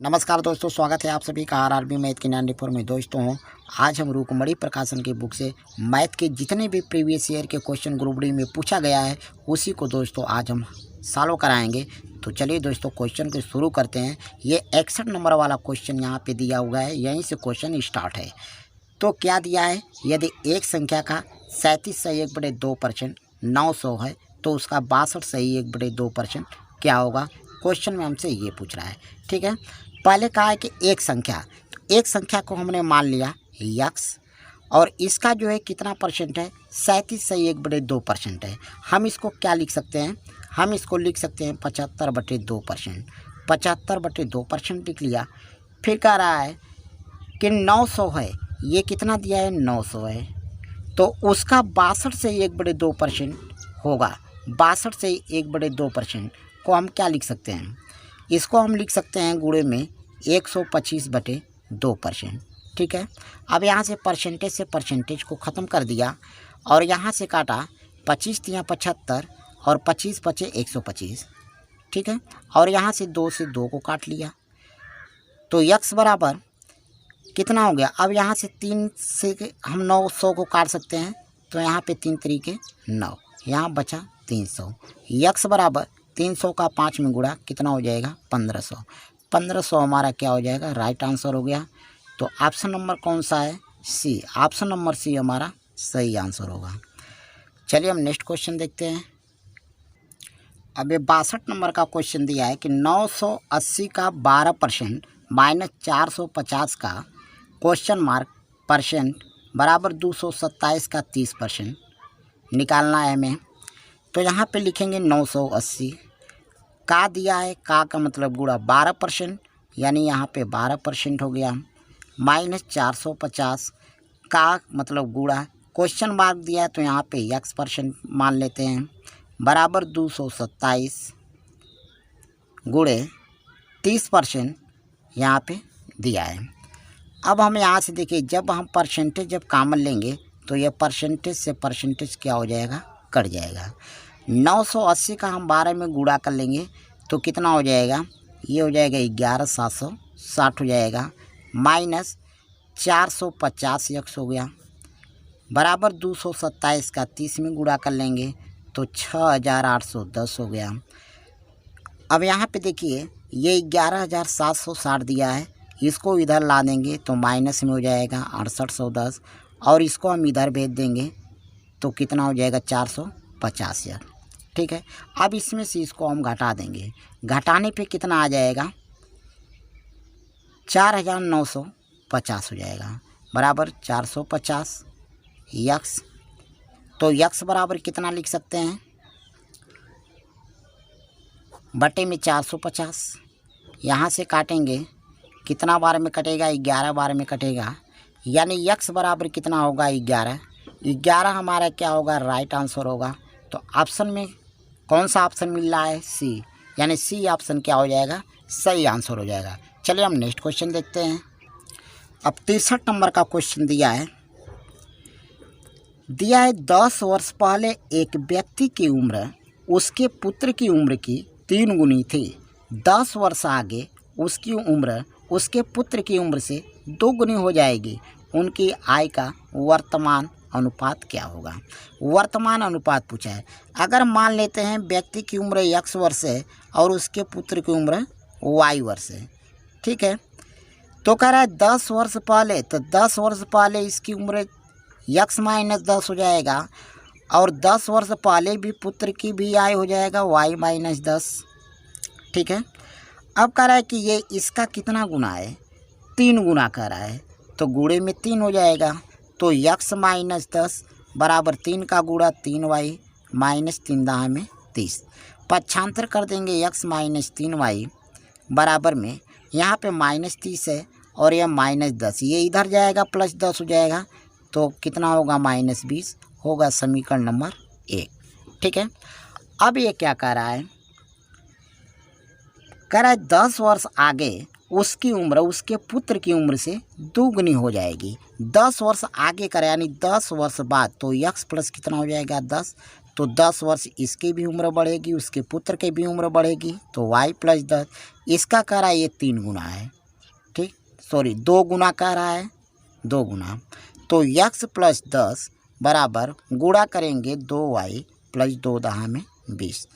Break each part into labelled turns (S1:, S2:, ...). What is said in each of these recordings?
S1: नमस्कार दोस्तों, स्वागत है आप सभी का आरआरबी मैथ के 94 में। दोस्तों आज हम रुकमणी प्रकाशन की बुक से मैथ के जितने भी प्रीवियस ईयर के क्वेश्चन ग्रुप डी में पूछा गया है उसी को दोस्तों आज हम सॉल्व कराएंगे। तो चलिए दोस्तों क्वेश्चन को शुरू करते हैं। ये 61 नंबर वाला क्वेश्चन यहाँ पे दिया हुआ है, यहीं से क्वेश्चन स्टार्ट है। तो क्या दिया है, यदि एक संख्या का 37/2% 900 है तो उसका 62/2% क्या होगा। क्वेश्चन में हमसे ये पूछ रहा है। ठीक है, पहले कहा है कि एक संख्या, तो एक संख्या को हमने मान लिया यक्स और इसका जो है कितना परसेंट है, 37/2% है। हम इसको क्या लिख सकते हैं, हम इसको लिख सकते हैं 75/2%। 75/2% लिख लिया। फिर कह रहा है कि 900 है, ये कितना दिया है 900 है, तो उसका 62/2% होगा। 62/2% को हम क्या लिख सकते हैं, इसको हम लिख सकते हैं गुणे में 125/2%। ठीक है, अब यहाँ से परसेंटेज को ख़त्म कर दिया और यहाँ से काटा 25 तिया 75 और 25 पचे 125। ठीक है, और यहाँ से 2 से 2 को काट लिया तो यक्स बराबर कितना हो गया। अब यहाँ से 3 से हम 900 को काट सकते हैं, तो यहाँ पे 3 तरीके 9, यहाँ बचा 300। यक्स बराबर 300 का 5 में गुणा कितना हो जाएगा 1500। 1500 हमारा क्या हो जाएगा, राइट आंसर हो गया। तो ऑप्शन नंबर कौन सा है, सी। ऑप्शन नंबर सी हमारा सही आंसर होगा। चलिए हम नेक्स्ट क्वेश्चन देखते हैं। अब ये 62 नंबर का क्वेश्चन दिया है कि 980 का 12% माइनस 450 का क्वेश्चन मार्क परसेंट बराबर 227 का 30% निकालना है हमें। तो यहाँ पे लिखेंगे 980 का दिया है, का मतलब गुणा 12%, यानी यहाँ पे 12% हो गया, माइनस 450 का मतलब गुणा क्वेश्चन मार्क दिया है तो यहाँ पे x% मान लेते हैं, बराबर 227 गुणे 30% यहाँ पे दिया है। अब हम यहाँ से देखिए, जब हम परसेंटेज जब कॉमन लेंगे तो यह परसेंटेज से परसेंटेज क्या हो जाएगा, कट जाएगा। 980 का हम 12 में गुणा कर लेंगे तो कितना हो जाएगा, ये हो जाएगा 11760 हो जाएगा, माइनस 450 यक्स हो गया, बराबर 227 का 30 में गुणा कर लेंगे तो 6810 हो गया। अब यहाँ पे देखिए ये 11760 दिया है, इसको इधर ला देंगे तो माइनस में हो जाएगा 6810 और इसको हम इधर भेज देंगे तो कितना हो जाएगा 450 यार। ठीक है, अब इसमें से इसको हम घटा देंगे, घटाने पे कितना आ जाएगा 4950 हो जाएगा, बराबर 450 यक्स। तो यक्स बराबर कितना लिख सकते हैं, बटे में 450, यहाँ से काटेंगे कितना बार में कटेगा, 11 बार में कटेगा, यानी यक्स बराबर कितना होगा 11। 11 हमारा क्या होगा, राइट आंसर होगा। तो ऑप्शन में कौन सा ऑप्शन मिल रहा है, सी, यानी सी ऑप्शन क्या हो जाएगा, सही आंसर हो जाएगा। चलिए हम नेक्स्ट क्वेश्चन देखते हैं। अब 63 नंबर का क्वेश्चन दिया है 10 वर्ष पहले एक व्यक्ति की उम्र उसके पुत्र की उम्र की 3 गुनी थी। 10 वर्ष आगे उसकी उम्र उसके पुत्र की उम्र से 2 गुनी हो जाएगी। उनकी आय का वर्तमान अनुपात क्या होगा। वर्तमान अनुपात पूछा है। अगर मान लेते हैं व्यक्ति की उम्र x वर्ष है और उसके पुत्र की उम्र y वर्ष है, ठीक है, तो कह रहा है 10 वर्ष पहले, तो 10 वर्ष पहले इसकी उम्र x - 10 हो जाएगा और 10 वर्ष पहले भी पुत्र की भी आय हो जाएगा y - 10। ठीक है, अब कह रहा है कि ये इसका कितना गुना है, 3 गुना कर रहा है, तो गुणे में 3 हो जाएगा। तो x - 10 बराबर 3 का गुणा 3y माइनस 3 दाह में 30। पक्षांतर कर देंगे x - 3y बराबर में, यहाँ पे -30 है और यह -10, ये इधर जाएगा +10 हो जाएगा, तो कितना होगा -20 होगा, समीकरण नंबर 1। ठीक है, अब ये क्या कह रहा है, कह रहा है 10 वर्ष आगे उसकी उम्र उसके पुत्र की उम्र से 2 गुनी हो जाएगी। 10 वर्ष आगे करें यानी 10 वर्ष बाद, तो x प्लस कितना हो जाएगा 10, तो 10 वर्ष इसकी भी उम्र बढ़ेगी, उसके पुत्र की भी उम्र बढ़ेगी, तो y + 10। इसका कह रहा है ये 3 गुना है, ठीक, सॉरी 2 गुना कह रहा है, 2 गुना। तो x + 10 बराबर गुणा करेंगे 2y + 2 दहा में 20।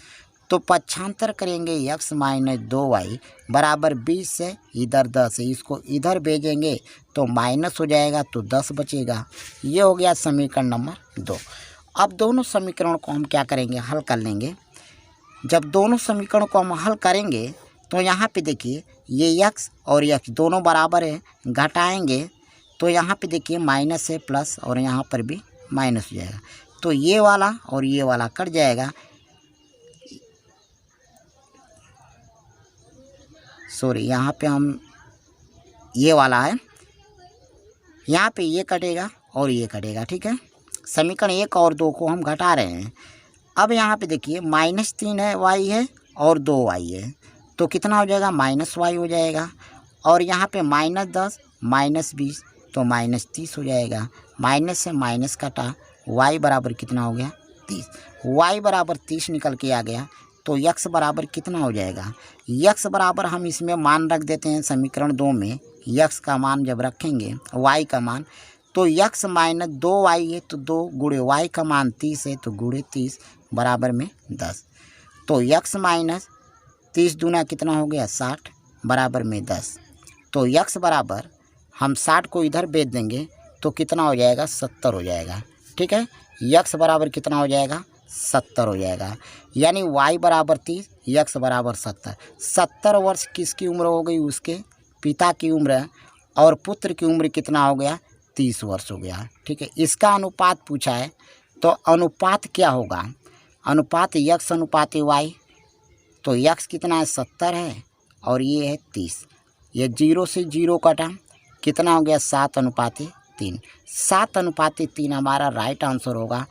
S1: तो पक्षांतर करेंगे x - 2y बराबर 20 से इधर 10 है, इसको इधर भेजेंगे तो माइनस हो जाएगा, तो 10 बचेगा। ये हो गया समीकरण नंबर 2। अब दोनों समीकरण को हम क्या करेंगे, हल कर लेंगे। जब दोनों समीकरण को हम हल करेंगे तो यहाँ पे देखिए ये x और x दोनों बराबर है, घटाएंगे तो यहाँ पे देखिए माइनस है प्लस, और यहाँ पर भी माइनस हो जाएगा, तो ये वाला और ये वाला कट जाएगा। सॉरी यहाँ पे हम ये वाला है, यहाँ पे ये कटेगा और ये कटेगा, ठीक है। समीकरण 1 और 2 को हम घटा रहे हैं। अब यहाँ पे देखिए -3 है, y है और 2y है, तो कितना हो जाएगा, -y हो जाएगा। और यहाँ पे -10 -20 तो -30 हो जाएगा। माइनस से माइनस कटा, y बराबर कितना हो गया, 30। y बराबर 30 निकल के आ गया, तो x बराबर कितना हो जाएगा, x बराबर हम इसमें मान रख देते हैं समीकरण 2 में। x का मान जब रखेंगे y का मान, तो x - 2y है, तो 2 गुणे y का मान 30 है, तो गुणे 30 बराबर में 10। तो x - 30 दूना कितना हो गया, 60 बराबर में 10। तो x बराबर हम 60 को इधर भेज देंगे तो कितना हो जाएगा, 70 हो जाएगा, ठीक है। x बराबर कितना हो जाएगा, 70 हो जाएगा। यानी y बराबर 30, x बराबर 70। 70 वर्ष किसकी उम्र हो गई, उसके पिता की उम्र, और पुत्र की उम्र कितना हो गया, 30 वर्ष हो गया, ठीक है। इसका अनुपात पूछा है, तो अनुपात क्या होगा, अनुपात x अनुपात y। तो x कितना है, 70 है, और ये है 30। ये 0 से 0 कटा, कितना हो गया, 7:3। 7:3 हमारा राइट आंसर होगा।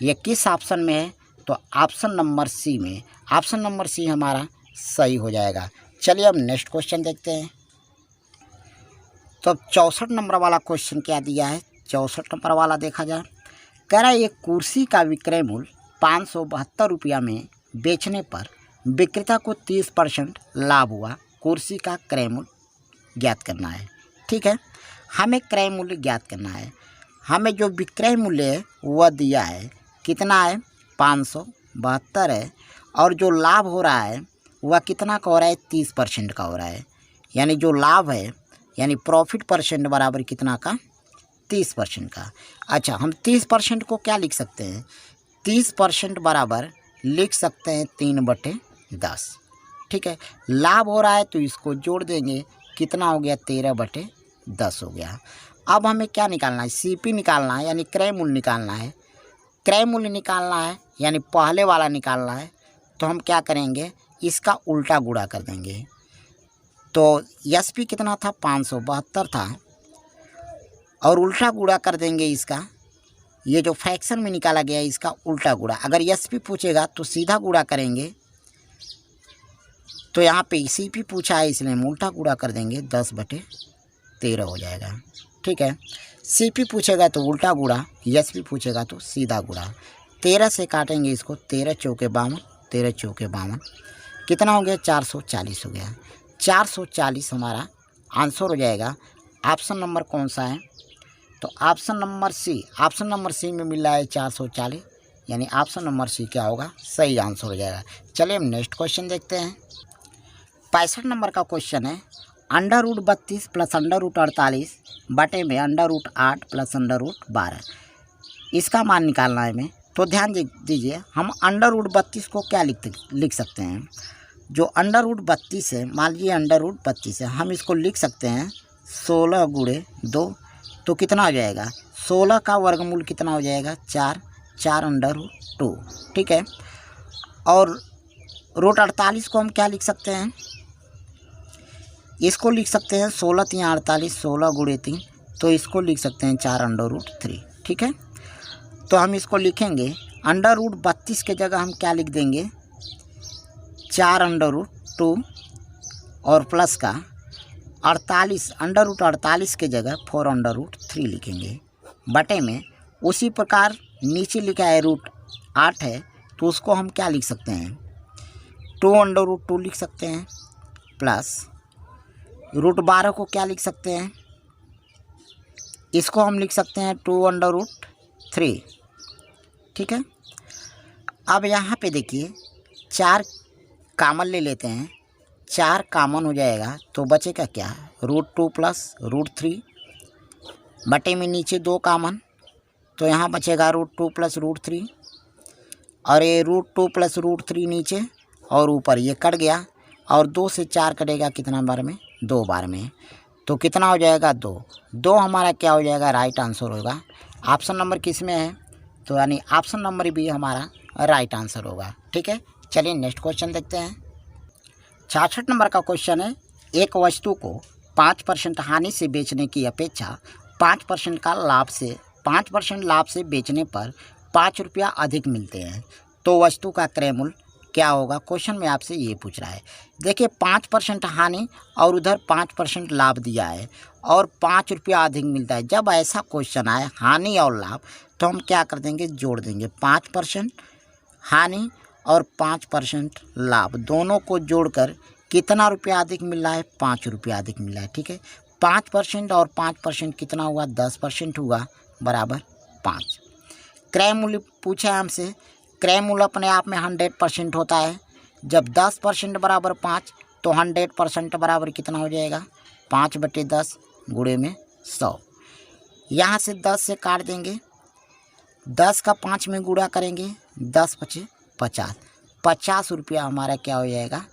S1: ये किस ऑप्शन में है, तो ऑप्शन नंबर सी में। ऑप्शन नंबर सी हमारा सही हो जाएगा। चलिए अब नेक्स्ट क्वेश्चन देखते हैं। तो 64 नंबर वाला क्वेश्चन क्या दिया है, 64 नंबर वाला देखा जाए। कह रहा है एक कुर्सी का विक्रय मूल्य 572 रुपया में बेचने पर विक्रेता को 30% लाभ हुआ। कुर्सी का क्रय मूल्य ज्ञात करना है, ठीक है। हमें क्रय मूल्य ज्ञात करना है। हमें जो विक्रय मूल्य है वह दिया है, कितना है, 572 है, और जो लाभ हो रहा है वह कितना का हो रहा है, 30% का हो रहा है। यानी जो लाभ है, यानी प्रॉफिट परसेंट बराबर कितना का, 30% का। अच्छा, हम 30% को क्या लिख सकते हैं, 30% बराबर लिख सकते हैं 3/10, ठीक है। लाभ हो रहा है तो इसको जोड़ देंगे, कितना हो गया, 13/10 हो गया। अब हमें क्या निकालना है, सीपी निकालना है, यानी क्रय मूल्य निकालना है। क्रय मूल्य निकालना है यानी पहले वाला निकालना है, तो हम क्या करेंगे, इसका उल्टा गुणा कर देंगे। तो एसपी कितना था, 572 था, और उल्टा गुणा कर देंगे इसका। ये जो फ्रैक्शन में निकाला गया है इसका उल्टा गुणा। अगर एसपी पूछेगा तो सीधा गुणा करेंगे, तो यहाँ पे सीपी पूछा है इसलिए हम उल्टा गुणा कर देंगे, 10/13 हो जाएगा, ठीक है। सीपी पूछेगा तो उल्टा गुणा, एसपी पूछेगा तो सीधा गुणा। 13 से काटेंगे इसको, 13 चौके 52, 13 चौके 52, कितना हो गया, 440 हो गया। 440 हमारा आंसर हो जाएगा। ऑप्शन नंबर कौन सा है, तो option number C. Option number C में मिल रहा है 440, यानी ऑप्शन नंबर सी क्या होगा, सही आंसर हो जाएगा। चलिए हम नेक्स्ट क्वेश्चन देखते हैं। 65 नंबर का क्वेश्चन है, √32 + √48 बटे में √8 + √12, इसका मान निकालना है हमें। तो ध्यान दीजिए, हम √32 को क्या लिख सकते हैं, जो √32 है, मान लीजिए √32 है, हम इसको लिख सकते हैं 16 × 2, तो कितना हो जाएगा, 16 का वर्गमूल कितना हो जाएगा, 4 √2, ठीक है। और √48 को हम क्या लिख सकते हैं, इसको लिख सकते हैं 16 × 48, 16 × 3, तो इसको लिख सकते हैं 4 √3, ठीक है। तो हम इसको लिखेंगे, √32 के जगह हम क्या लिख देंगे, 4 √2 और प्लस का 48, √48 के जगह 4 √3 लिखेंगे, बटे में उसी प्रकार नीचे लिखा है √8 है, तो उसको हम क्या लिख सकते हैं, 2√2 लिख सकते हैं, प्लस √12 को क्या लिख सकते हैं, इसको हम लिख सकते हैं 2√3। ठीक है। अब यहाँ पे देखिए 4 कॉमन ले लेते हैं, 4 कॉमन हो जाएगा तो बचेगा क्या, √2 प्लस √3 बटे में नीचे 2 कॉमन, तो यहाँ बचेगा √2 प्लस √3 और ये √2 प्लस √3 नीचे और ऊपर ये कट गया और 2 से 4 कटेगा कितना बार में, 2 बार में, तो कितना हो जाएगा 2 हमारा क्या हो जाएगा, राइट आंसर होगा। ऑप्शन नंबर किस में है, तो यानी ऑप्शन नंबर भी हमारा राइट आंसर होगा। ठीक है। चलिए नेक्स्ट क्वेश्चन देखते हैं। 66 नंबर का क्वेश्चन है, एक वस्तु को 5% हानि से बेचने की अपेक्षा 5% लाभ से बेचने पर 5 रुपया अधिक मिलते हैं, तो वस्तु का क्रय मूल्य क्या होगा। क्वेश्चन में आपसे ये पूछ रहा है। देखिए 5% हानि और उधर 5% लाभ दिया है और 5 रुपया अधिक मिलता है। जब ऐसा क्वेश्चन आए हानि और लाभ, तो हम क्या कर देंगे, जोड़ देंगे। 5% हानि और 5% लाभ, दोनों को जोड़कर कितना रुपया अधिक मिल रहा है, 5 रुपया अधिक मिल रहा है। ठीक है। 5% और 5% कितना हुआ, 10% हुआ, बराबर 5। क्रय मूल्य पूछा है हमसे। क्रय मूल्य अपने आप में 100% होता है। जब 10% बराबर 5, तो 100% बराबर कितना हो जाएगा, 5/10 गुणे में 100। यहाँ से 10 से काट देंगे, 10 का 5 में गुणा करेंगे, 10 × 50, 50 रुपया हमारा क्या हो जाएगा,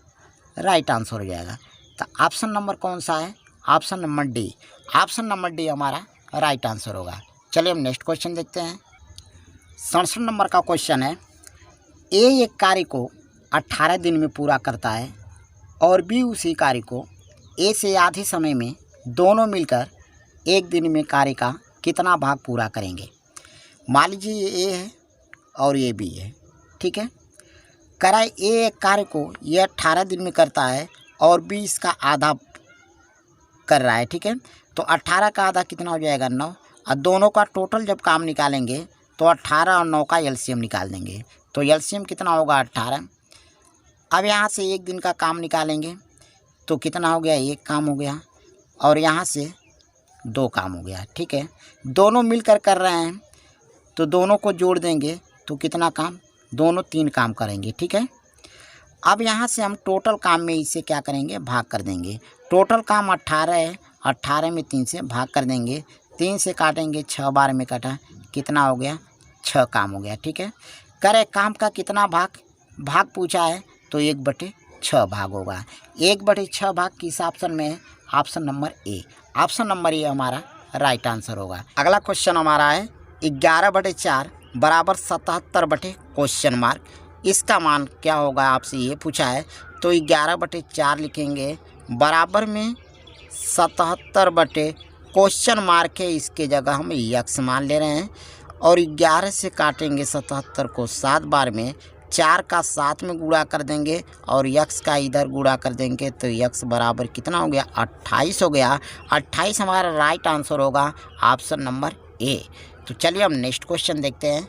S1: राइट आंसर हो जाएगा। तो ऑप्शन नंबर कौन सा है, option number D. Option number D हमारा राइट आंसर होगा। चलिए हम नेक्स्ट क्वेश्चन देखते हैं। 67 नंबर का क्वेश्चन है, ए एक कार्य को 18 दिन में पूरा करता है और बी उसी कार्य को ए से आधे समय में दोनों मिलकर एक दिन में कार्य का कितना भाग पूरा करेंगे। मान लीजिए ये ए है और ये बी है। ठीक है। करा ए एक कार्य को ये 18 दिन में करता है और बी इसका आधा कर रहा है। ठीक है। तो 18 का आधा कितना हो जाएगा, 9, और दोनों का टोटल जब काम निकालेंगे तो 18 और 9 का एलसीएम निकाल देंगे, तो एलसीएम कितना होगा, 18। अब यहाँ से एक दिन का काम निकालेंगे तो कितना हो गया, एक काम हो गया, और यहाँ से 2 काम हो गया। ठीक है। दोनों मिलकर कर रहे हैं तो दोनों को जोड़ देंगे तो कितना काम, दोनों 3 काम करेंगे। ठीक है। अब यहाँ से हम टोटल काम में इसे क्या करेंगे, भाग कर देंगे। टोटल काम 18 है, 18 में 3 से भाग कर देंगे, 3 से काटेंगे, 6 बार में कटा, कितना हो गया, 6 काम हो गया। ठीक है। करे काम का कितना भाग पूछा है तो 1/6 भाग होगा। 1/6 भाग किस ऑप्शन में है, option number A. Option number A हमारा राइट आंसर होगा। अगला क्वेश्चन हमारा है 11/4 बराबर 77/? इसका मान क्या होगा, आपसे ये पूछा है। तो 11/4 लिखेंगे, बराबर में 77/? है, इसके जगह हम यक्स मान ले रहे हैं, और 11 से काटेंगे 77 को 7 बार में, 4 का 7 में गुणा कर देंगे और यक्स का इधर गुणा कर देंगे, तो यक्स बराबर कितना हो गया, 28 हो गया। 28 हमारा राइट आंसर होगा, ऑप्शन नंबर ए। तो चलिए हम नेक्स्ट क्वेश्चन देखते हैं।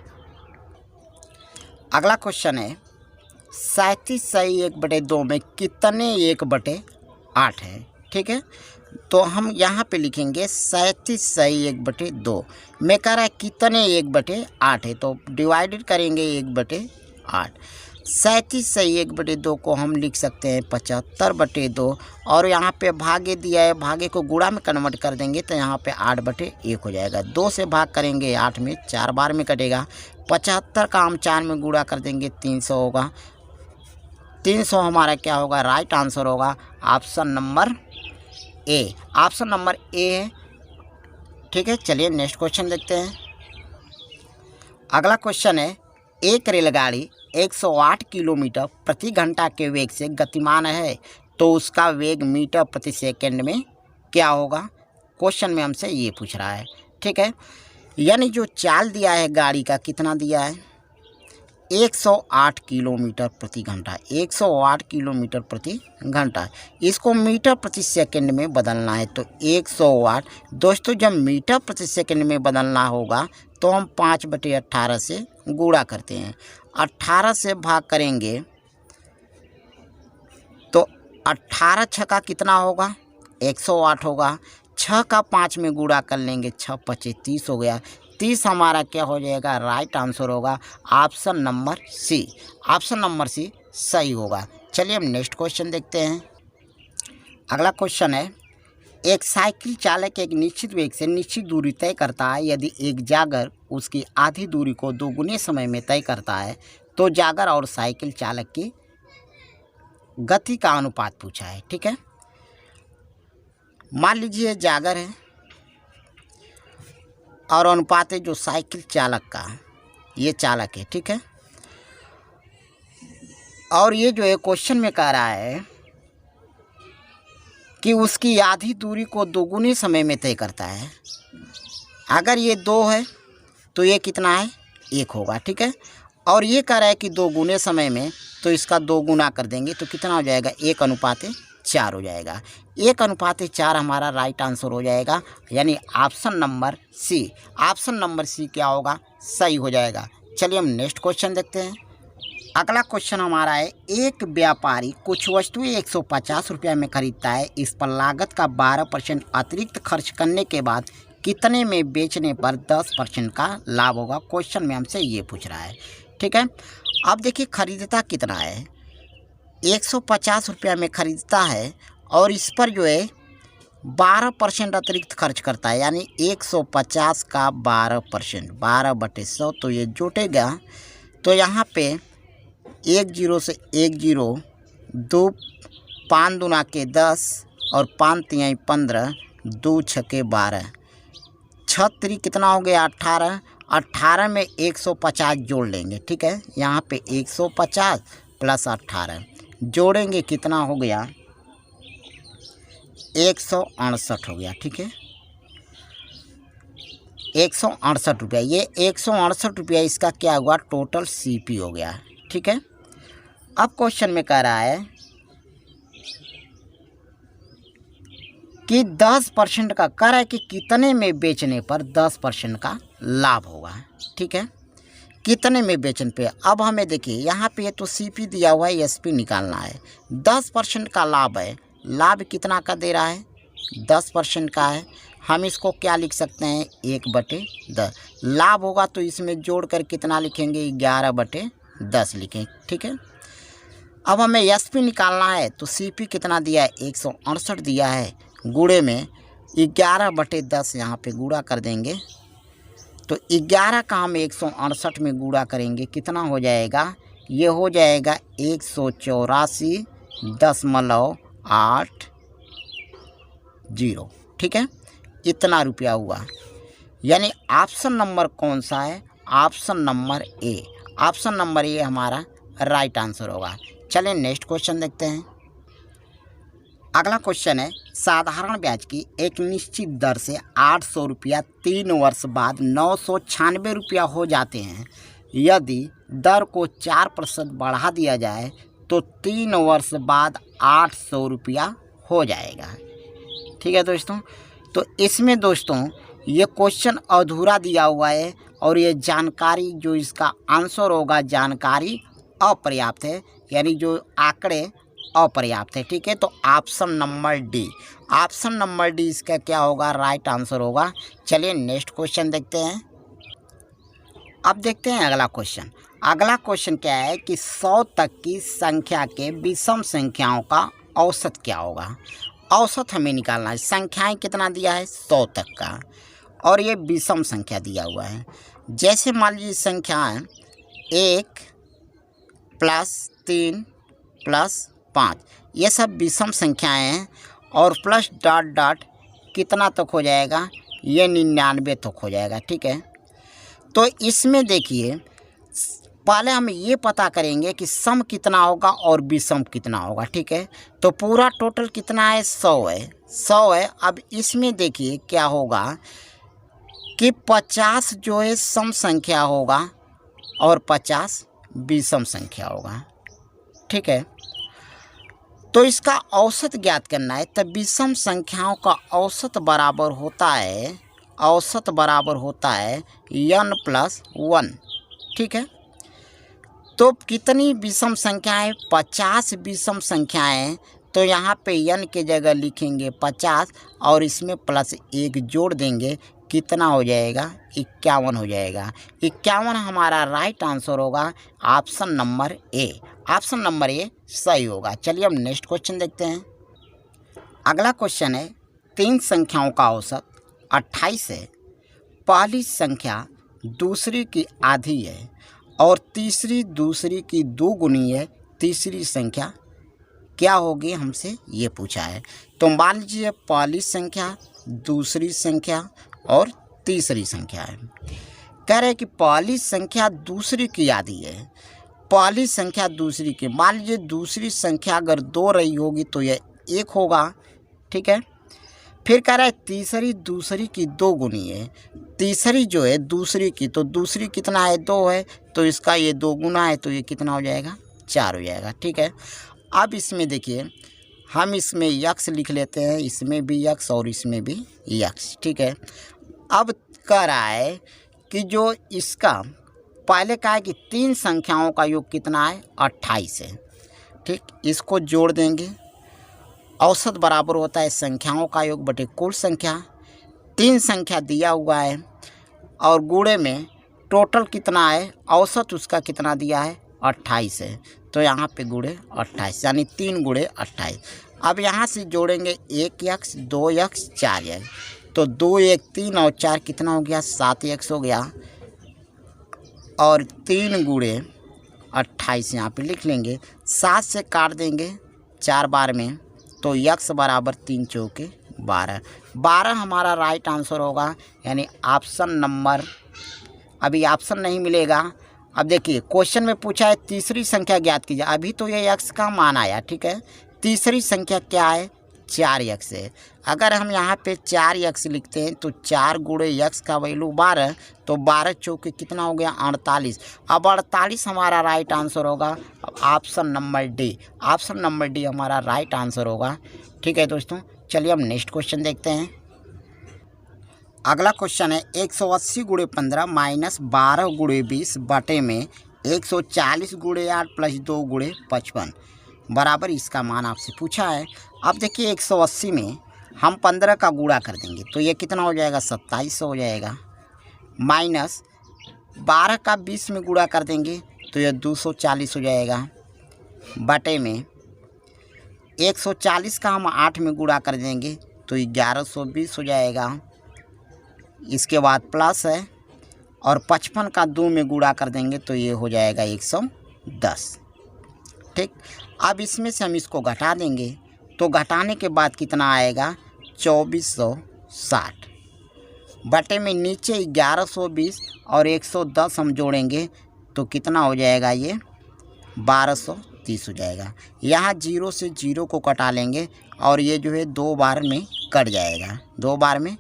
S1: अगला क्वेश्चन है 37 सही 1/2 में कितने 1/8 है। ठीक है। तो हम यहाँ पे लिखेंगे 37 सही 1/2 में कह रहा है कितने 1/8 है, तो डिवाइडेड करेंगे 1/8। 37 सही 1/2 को हम लिख सकते हैं 75/2, और यहाँ पे भागे दिया है, भागे को गुणा में कन्वर्ट कर देंगे तो यहाँ पे 8/1 हो जाएगा। 2 से भाग करेंगे 8 में, 4 बार में कटेगा। 75 का हम 4 में गुणा कर देंगे, 300 होगा। 300 हमारा क्या होगा, राइट आंसर होगा, option number A. Option number A है। ठीक है। चलिए नेक्स्ट क्वेश्चन देखते हैं। अगला क्वेश्चन है, एक रेलगाड़ी 108 किलोमीटर प्रति घंटा के वेग से गतिमान है, तो उसका वेग मीटर प्रति सेकंड में क्या होगा। क्वेश्चन में हमसे ये पूछ रहा है। ठीक है। यानी जो चाल दिया है गाड़ी का, कितना दिया है, 108 किलोमीटर प्रति घंटा। 108 किलोमीटर प्रति घंटा, इसको मीटर प्रति सेकंड में बदलना है, तो 108। दोस्तों जब मीटर प्रति सेकंड में बदलना होगा तो हम 5/18 से गुणा करते हैं, 18 से भाग करेंगे तो 18 छक्का कितना होगा, 108 होगा। 6 का 5 में गुणा कर लेंगे, 6 पचे 30 हो गया। 30 हमारा क्या हो जाएगा, राइट आंसर होगा option number C. Option number C सही होगा। चलिए हम नेक्स्ट क्वेश्चन देखते हैं। अगला क्वेश्चन है, एक साइकिल चालक एक निश्चित वेग से निश्चित दूरी तय करता है। यदि एक जागर उसकी आधी दूरी को दोगुने समय में तय करता है तो जागर और साइकिल चालक की गति का अनुपात पूछा है। ठीक है, मान लीजिए जागर है और अनुपात है जो साइकिल चालक का, ये चालक है। ठीक है, और ये जो है क्वेश्चन में कह रहा है कि उसकी आधी दूरी को दोगुने समय में तय करता है। अगर ये 2 है तो ये कितना है, 1 होगा। ठीक है, और ये कह रहा है कि 2 गुने समय में, तो इसका 2 गुना कर देंगे तो कितना हो जाएगा, 1:4 हो जाएगा। 1:4 हमारा राइट आंसर हो जाएगा, यानी option number C. Option number C क्या होगा, सही हो जाएगा। चलिए हम नेक्स्ट क्वेश्चन देखते हैं। अगला क्वेश्चन हमारा है, एक व्यापारी कुछ वस्तुएं 150 रुपये में खरीदता है। इस पर लागत का 12% अतिरिक्त खर्च करने के बाद कितने में बेचने पर 10% का लाभ होगा। क्वेश्चन में हमसे ये पूछ रहा है। ठीक है, अब देखिए खरीदता कितना है, 150 रुपये में खरीदता है और इस पर जो है 12% अतिरिक्त खर्च करता है, यानी 150 का 12%, 12/100, तो ये जुटेगा। तो यहाँ पे 1 0 से 1 0, 2 5 दूना के 10 और 5 तिहाई 15, 2 छके 12, 6 3 कितना हो गया, 18। 18 में 150 जोड़ लेंगे। ठीक है, यहाँ पे 150 प्लस 18 जोड़ेंगे, कितना हो गया, 168 हो गया। ठीक है, 168 रुपया, ये 168 रुपया इसका क्या हुआ, टोटल सीपी हो गया। ठीक है, अब क्वेश्चन में कह रहा है कि 10% का, कह रहा है कि कितने में बेचने पर 10% का लाभ होगा। ठीक है, कितने में बेचने पे। अब हमें देखिए यहाँ पे तो सीपी दिया हुआ है, एसपी निकालना है। 10% का लाभ है, लाभ कितना का दे रहा है, 10% का है। हम इसको क्या लिख सकते हैं, 1/10। लाभ होगा तो इसमें जोड़कर कितना लिखेंगे, 11/10 लिखें। ठीक है, अब हमें एसपी निकालना है तो सीपी कितना दिया है, 168 दिया है, गुणे में 11/10 यहाँ पे गुणा कर देंगे। तो 11 का हम 168 में गुणा करेंगे, कितना हो जाएगा, ये हो जाएगा 184.8 ठीक है, इतना रुपया हुआ। यानी ऑप्शन नंबर कौन सा है, option number A. Option number A हमारा राइट आंसर होगा। चलिए नेक्स्ट क्वेश्चन देखते हैं। अगला क्वेश्चन है, साधारण ब्याज की एक निश्चित दर से 800 रुपया 3 वर्ष बाद 996 रुपया हो जाते हैं। यदि दर को 4% बढ़ा दिया जाए तो 3 वर्ष बाद 800 रुपया हो जाएगा। ठीक है दोस्तों, तो इसमें दोस्तों ये क्वेश्चन अधूरा दिया हुआ है और ये जानकारी जो इसका आंसर होगा, जानकारी अपर्याप्त है, यानी जो आंकड़े अपर्याप्त है। ठीक है, तो option number D, option number D इसका क्या होगा, राइट आंसर होगा। चलिए नेक्स्ट क्वेश्चन देखते हैं। अब देखते हैं अगला क्वेश्चन। अगला क्वेश्चन क्या है कि 100 तक की संख्या के विषम संख्याओं का औसत क्या होगा। औसत हमें निकालना है। संख्याएं कितना दिया है, 100 तक का, और ये विषम संख्या दिया हुआ है। जैसे मान लीजिए संख्याएं 1 + 3 + 5, ये सब विषम संख्याएं हैं, और प्लस डॉट डॉट कितना तक हो जाएगा, ये 99 तक हो जाएगा। ठीक है, तो इसमें देखिए पहले हम ये पता करेंगे कि सम कितना होगा और विषम कितना होगा। ठीक है, तो पूरा टोटल कितना है, 100 है, 100 है। अब इसमें देखिए क्या होगा कि 50 जो है सम संख्या होगा और 50 विषम संख्या होगा। ठीक है, तो इसका औसत ज्ञात करना है। तब विषम संख्याओं का औसत बराबर होता है, औसत बराबर होता है n + 1। ठीक है, तो कितनी विषम संख्याएं? 50 विषम संख्याएं। तो यहाँ पे n के जगह लिखेंगे 50 और इसमें +1 जोड़ देंगे, कितना हो जाएगा? 51 हो जाएगा। 51 हमारा राइट आंसर होगा, option number A. Option number A सही होगा। चलिए हम नेक्स्ट क्वेश्चन देखते हैं। अगला क्वेश्चन है, 3 संख्याओं का औसत 28 है। पहली संख्या दूसरी की आधी है और तीसरी दूसरी की 2 गुनी है। तीसरी संख्या क्या होगी, हमसे ये पूछा है। तो मान लीजिए पहली संख्या, दूसरी संख्या और तीसरी संख्या है। कह रहे हैं कि पहली संख्या दूसरी की आधी है। पहली संख्या दूसरी की, मान लीजिए दूसरी संख्या अगर 2 रही होगी तो यह 1 होगा, ठीक है। फिर कह रहा है तीसरी दूसरी की 2 गुनी है। तीसरी जो है दूसरी की, तो दूसरी कितना है? 2 है, तो इसका ये 2 गुना है, तो ये कितना हो जाएगा? 4 हो जाएगा, ठीक है। अब इसमें देखिए, हम इसमें यक्स लिख लेते हैं, इसमें भी यक्स और इसमें भी यक्स, ठीक है। अब कह रहा है कि जो इसका पहले कहा है कि 3 संख्याओं का योग कितना है? 28 है, ठीक। इसको जोड़ देंगे, औसत बराबर होता है संख्याओं का योग बटे कुल संख्या। 3 संख्या दिया हुआ है और गुणे में टोटल कितना है, औसत उसका कितना दिया है? 28 है, तो यहाँ पे गुणे 28, यानी 3 गुणे 28। अब यहाँ से जोड़ेंगे 1 यक्स, 2 यक्स, 4 यक्स, तो 2 1 3 और 4 कितना हो गया? 7 यक्स हो गया। और 3 गुणे 28 यहाँ पे लिख लेंगे, 7 से काट देंगे 4 बार में, तो यक्स बराबर 3 चौके 12। 12 हमारा राइट आंसर होगा, यानी ऑप्शन नंबर, अभी ऑप्शन नहीं मिलेगा। अब देखिए क्वेश्चन में पूछा है तीसरी संख्या ज्ञात कीजिए, अभी तो ये यक्स का मान आया, ठीक है। तीसरी संख्या क्या है? 4 यक्स है। अगर हम यहाँ पे 4 यक्स लिखते हैं तो 4 गुणे यक्स का वैल्यू 12, तो 12 चौके कितना हो गया? 48। अब 48 हमारा राइट आंसर होगा, option number D. Option number D हमारा राइट आंसर होगा, ठीक है दोस्तों। चलिए हम नेक्स्ट क्वेश्चन देखते हैं। अगला क्वेश्चन है, 180 गुणे 15 माइनस 12 गुणे 20 बटे में 140 गुणे 8 प्लस 2 गुणे 55 बराबर इसका मान आपसे पूछा है। अब देखिए 180 में हम 15 का गुणा कर देंगे, तो ये कितना हो जाएगा? 2700 हो जाएगा। माइनस 12 का 20 में गुणा कर देंगे, तो ये 240 हो जाएगा। बटे में 140 का हम 8 में गुणा कर देंगे, तो 1120 हो जाएगा। इसके बाद प्लस है, और 55 का 2 में गुणा कर देंगे, तो ये हो जाएगा 110, ठीक। अब इसमें से हम इसको घटा देंगे, तो घटाने के बाद कितना आएगा? 2460। बटे में नीचे 1120 और 110 हम जोड़ेंगे, तो कितना हो जाएगा? ये 1230 हो जाएगा। यहाँ 0 से 0 को कटा लेंगे, और ये जो है 2 बार में कट जाएगा, 2 बार में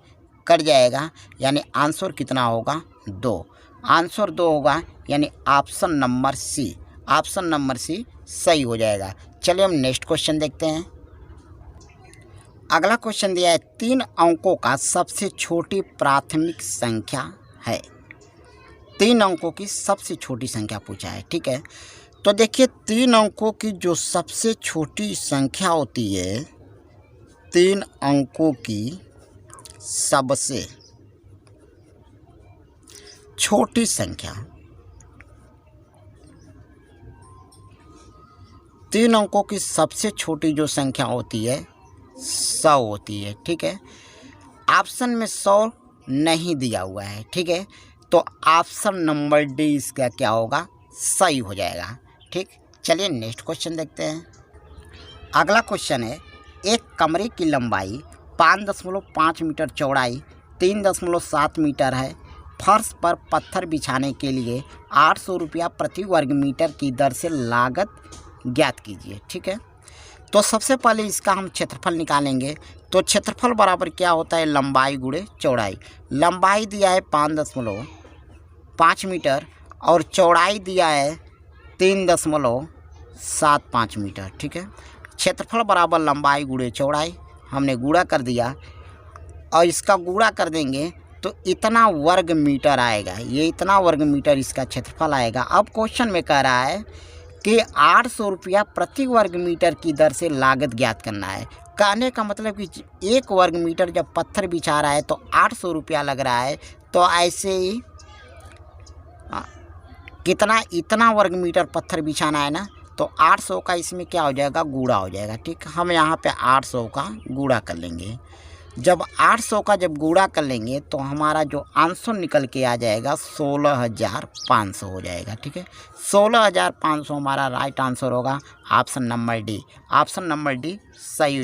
S1: कट जाएगा, यानी आंसर कितना होगा? 2। आंसर 2 होगा, यानी option number C, option number C सही हो जाएगा। चलिए हम नेक्स्ट क्वेश्चन देखते हैं। अगला क्वेश्चन दिया है, 3 अंकों का सबसे छोटी प्राथमिक संख्या है। 3 अंकों की सबसे छोटी संख्या पूछा है, ठीक है। तो देखिए 3 अंकों की जो सबसे छोटी संख्या होती है, 3 अंकों की सबसे छोटी संख्या, 3 अंकों की सबसे छोटी जो संख्या होती है 100 होती है, ठीक है। ऑप्शन में 100 नहीं दिया हुआ है, ठीक है, तो ऑप्शन नंबर डी इसका क्या होगा? सही हो जाएगा, ठीक। चलिए नेक्स्ट क्वेश्चन देखते हैं। अगला क्वेश्चन है, एक कमरे की लंबाई 5.5 मीटर, चौड़ाई 3.7 मीटर है। फर्श पर पत्थर बिछाने के लिए 800 रुपया प्रति वर्ग मीटर की दर से लागत ज्ञात कीजिए, ठीक है। तो सबसे पहले इसका हम क्षेत्रफल निकालेंगे। तो क्षेत्रफल बराबर क्या होता है? लंबाई गुणे चौड़ाई। लंबाई दिया है 5.5 मीटर और चौड़ाई दिया है 3.75 मीटर, ठीक है। क्षेत्रफल बराबर लंबाई गुणे चौड़ाई, हमने गुणा कर दिया और इसका गुणा कर देंगे तो इतना वर्ग मीटर आएगा, ये इतना वर्ग मीटर इसका क्षेत्रफल आएगा। अब क्वेश्चन में कह रहा है कि 800 रुपया प्रति वर्ग मीटर की दर से लागत ज्ञात करना है। कहने का मतलब कि 1 वर्ग मीटर जब पत्थर बिछा रहा है तो 800 रुपया लग रहा है, तो ऐसे ही कितना, इतना वर्ग मीटर पत्थर बिछाना है ना, तो 800 का इसमें क्या हो जाएगा, गुणा हो जाएगा। ठीक, हम यहाँ पे 800 का गुणा कर लेंगे। जब 800 का जब गुणा कर लेंगे तो हमारा जो आंसर निकल के आ जाएगा 16,500 हो जाएगा। ठीक है, 16,500 हमारा राइट आंसर होगा। Option number D, option number D सही है।